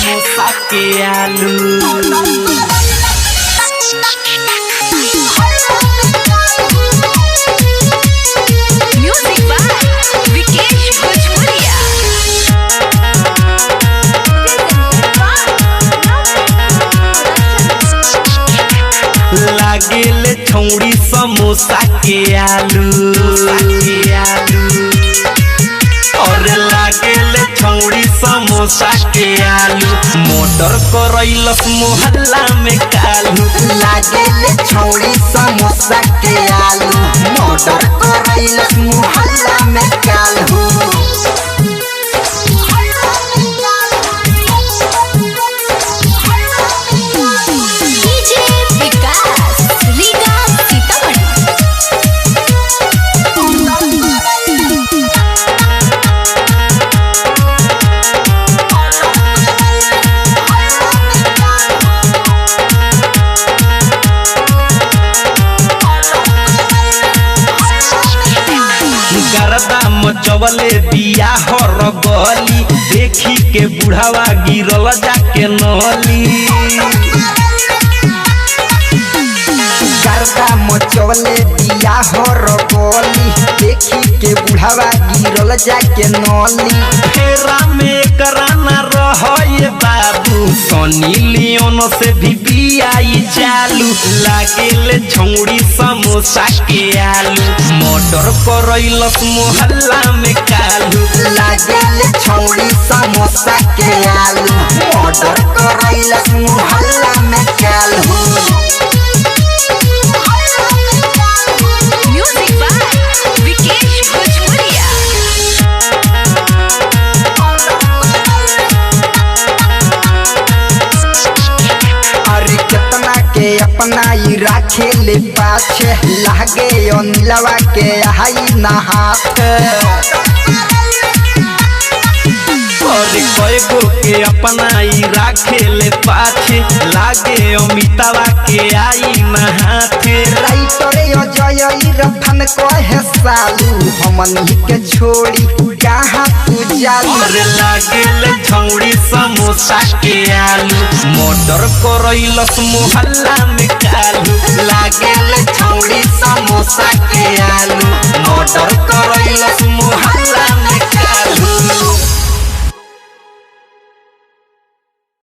समोसा के आलू। Music by Vikesh भोजपुरिया। लागेले छौड़ी समोसा के आलू और लागेले छौड़ी समोसा के आलू। मोटर करैलस मोहल्ला में कालू। लागेले छौड़ी समोसा के आलू मोटर करैलस मोहल्ला में कालू। डीजे विकास रीगा सीतामढ़ी। गरदा मचवले बिया हर गली। देखी के बुढ़ावा गिरल जाके नली। गर्दा मचवले दिया हो रगोली। देखी के बुढ़ावा गिरल जाके नली। फेरा में कराना रहे बाबू। सनी लियोन से भी बियाई चालू। लागेले छौड़ी समोसा के आलू। मोटर करैलस मोहल्ला में कालू। लागेले छौड़ी समोसा के आलू मोटर करैलस मोहल्ला में कालू। म्यूजिक बाय विकेश भोजपुरिया। अरे कितना के अपना ही राखे ले पाछे। लागे अनिलवा के हाई ना हाथ। और कएगो के अपना ही राखेले पाछे। लागे अमितावा के आई न हाथे। राइटरे अजय रफन कहे सालू हमनी के छोड़ी कहाँ तू जालू। और लागेले छौड़ी समोसा के आलू। मोटर करैलस मोहल्ला में कालू। लागेले छौड़ी समोसा के आलू। मोटर करैलस मोहल्ला